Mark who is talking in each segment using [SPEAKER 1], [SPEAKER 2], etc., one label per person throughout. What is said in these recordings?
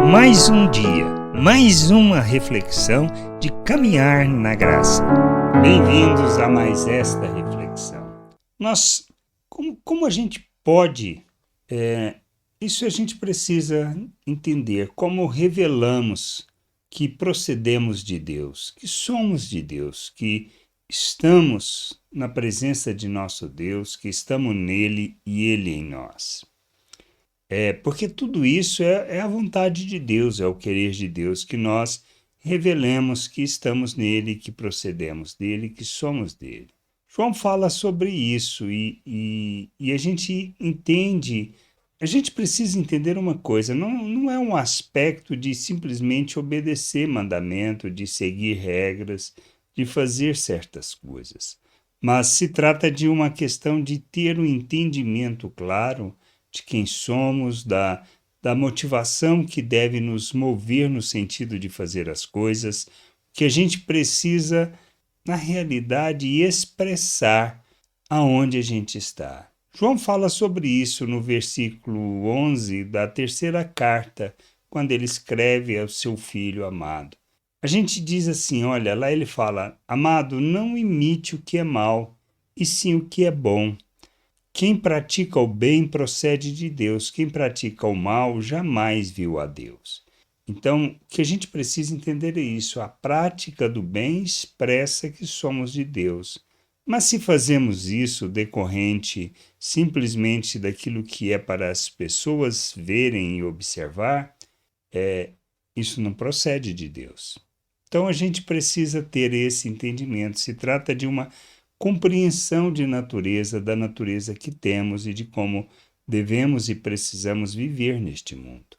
[SPEAKER 1] Mais um dia, mais uma reflexão de caminhar na graça. Bem-vindos a mais esta reflexão. Como a gente pode, isso a gente precisa entender, como revelamos que procedemos de Deus, que somos de Deus, que estamos na presença de nosso Deus, que estamos nele e ele em nós. Porque tudo isso é a vontade de Deus, é o querer de Deus, que nós revelemos que estamos nele, que procedemos dele, que somos dele. João fala sobre isso e a gente entende, a gente precisa entender uma coisa, não é um aspecto de simplesmente obedecer mandamento, de seguir regras, de fazer certas coisas, mas se trata de uma questão de ter um entendimento claro de quem somos, da motivação que deve nos mover no sentido de fazer as coisas, que a gente precisa, na realidade, expressar aonde a gente está. João fala sobre isso no versículo 11 da terceira carta, quando ele escreve ao seu filho amado. A gente diz assim, olha, lá ele fala, amado, não imite o que é mal, e sim o que é bom. Quem pratica o bem procede de Deus, quem pratica o mal jamais viu a Deus. Então, o que a gente precisa entender é isso, a prática do bem expressa que somos de Deus. Mas se fazemos isso decorrente simplesmente daquilo que é para as pessoas verem e observar, isso não procede de Deus. Então a gente precisa ter esse entendimento, se trata de uma compreensão de natureza, da natureza que temos e de como devemos e precisamos viver neste mundo.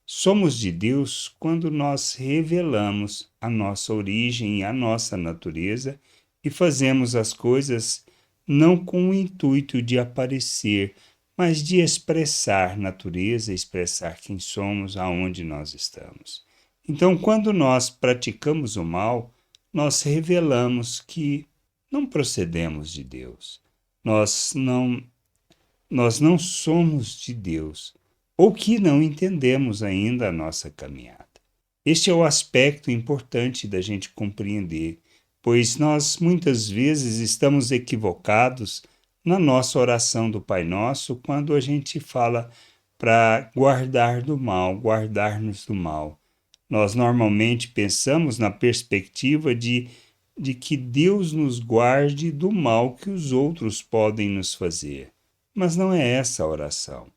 [SPEAKER 1] Somos de Deus quando nós revelamos a nossa origem e a nossa natureza e fazemos as coisas não com o intuito de aparecer, mas de expressar natureza, expressar quem somos, aonde nós estamos. Então, quando nós praticamos o mal, nós revelamos que não procedemos de Deus. Nós não somos de Deus, ou que não entendemos ainda a nossa caminhada. Este é o aspecto importante da gente compreender, pois nós muitas vezes estamos equivocados na nossa oração do Pai Nosso quando a gente fala para guardar do mal, guardar-nos do mal. Nós normalmente pensamos na perspectiva de que Deus nos guarde do mal que os outros podem nos fazer. Mas não é essa a oração.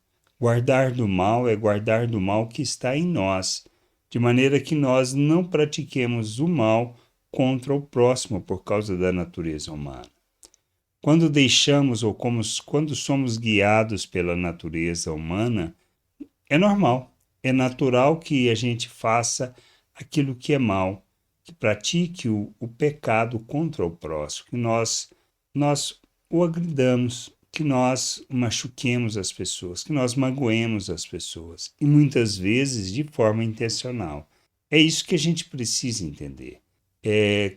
[SPEAKER 1] Guardar do mal é guardar do mal que está em nós, de maneira que nós não pratiquemos o mal contra o próximo por causa da natureza humana. Quando deixamos ou quando somos guiados pela natureza humana, é normal, é natural que a gente faça aquilo que é mal, que pratique o pecado contra o próximo, que nós o agridamos, que nós machuquemos as pessoas, que nós magoemos as pessoas, e muitas vezes de forma intencional. É isso que a gente precisa entender.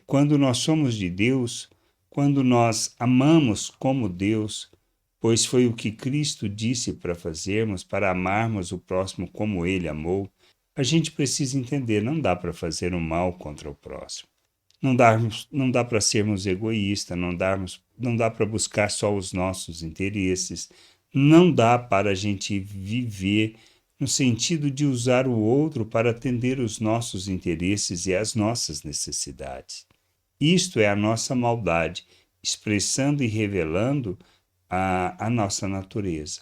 [SPEAKER 1] Quando nós somos de Deus, quando nós amamos como Deus, pois foi o que Cristo disse para fazermos, para amarmos o próximo como Ele amou, a gente precisa entender, não dá para fazer o mal contra o próximo. Não dá para sermos egoístas, não dá para buscar só os nossos interesses, não dá para a gente viver no sentido de usar o outro para atender os nossos interesses e as nossas necessidades. Isto é a nossa maldade, expressando e revelando a nossa natureza.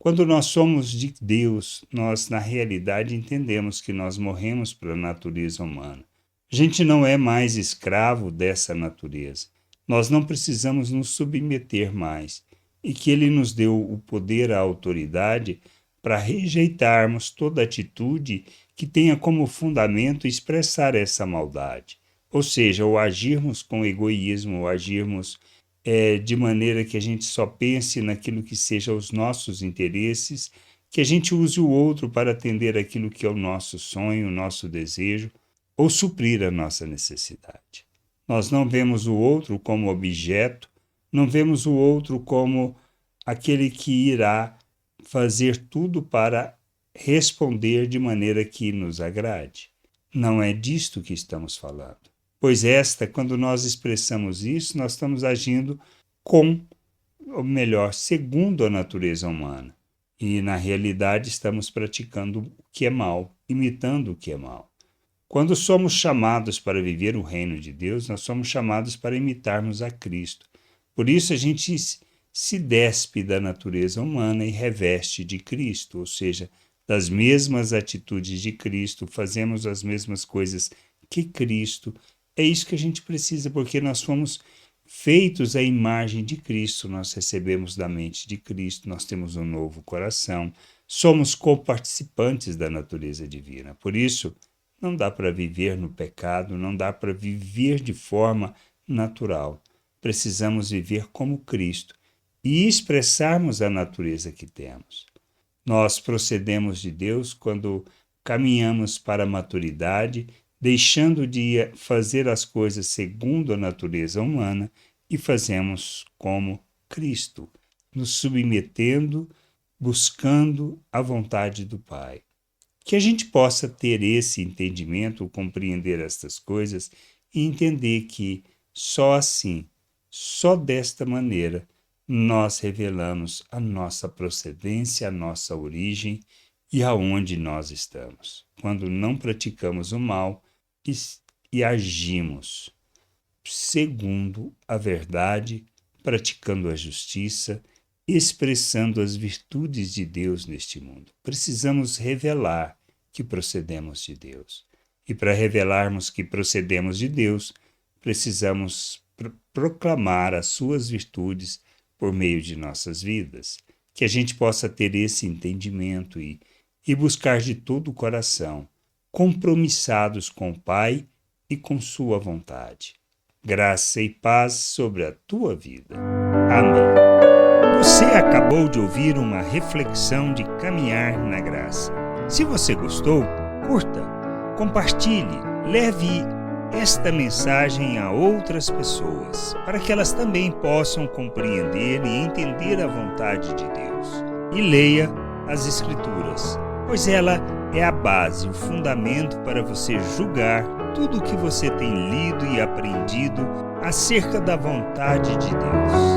[SPEAKER 1] Quando nós somos de Deus, nós na realidade entendemos que nós morremos para a natureza humana. A gente não é mais escravo dessa natureza. Nós não precisamos nos submeter mais e que Ele nos deu o poder, a autoridade para rejeitarmos toda atitude que tenha como fundamento expressar essa maldade. Ou seja, ou agirmos com egoísmo, ou agirmos de maneira que a gente só pense naquilo que seja os nossos interesses, que a gente use o outro para atender aquilo que é o nosso sonho, o nosso desejo, ou suprir a nossa necessidade. Nós não vemos o outro como objeto, não vemos o outro como aquele que irá fazer tudo para responder de maneira que nos agrade. Não é disto que estamos falando. Pois quando nós expressamos isso, nós estamos agindo segundo a natureza humana. E, na realidade, estamos praticando o que é mal, imitando o que é mal. Quando somos chamados para viver o reino de Deus, nós somos chamados para imitarmos a Cristo. Por isso, a gente se despe da natureza humana e reveste de Cristo, ou seja, das mesmas atitudes de Cristo, fazemos as mesmas coisas que Cristo. É isso que a gente precisa, porque nós fomos feitos à imagem de Cristo, nós recebemos da mente de Cristo, nós temos um novo coração, somos coparticipantes da natureza divina. Por isso, não dá para viver no pecado, não dá para viver de forma natural. Precisamos viver como Cristo e expressarmos a natureza que temos. Nós procedemos de Deus quando caminhamos para a maturidade, deixando de fazer as coisas segundo a natureza humana e fazemos como Cristo, nos submetendo, buscando a vontade do Pai. Que a gente possa ter esse entendimento, compreender estas coisas e entender que só assim, só desta maneira, nós revelamos a nossa procedência, a nossa origem e aonde nós estamos. Quando não praticamos o mal e agimos segundo a verdade, praticando a justiça, expressando as virtudes de Deus neste mundo. Precisamos revelar que procedemos de Deus. E para revelarmos que procedemos de Deus, precisamos proclamar as suas virtudes por meio de nossas vidas. Que a gente possa ter esse entendimento e buscar de todo o coração, compromissados com o Pai e com sua vontade. Graça e paz sobre a tua vida. Amém. Você acabou de ouvir uma reflexão de caminhar na graça. Se você gostou, curta, compartilhe, leve esta mensagem a outras pessoas, para que elas também possam compreender e entender a vontade de Deus. E leia as Escrituras, pois ela é a base, o fundamento para você julgar tudo o que você tem lido e aprendido acerca da vontade de Deus.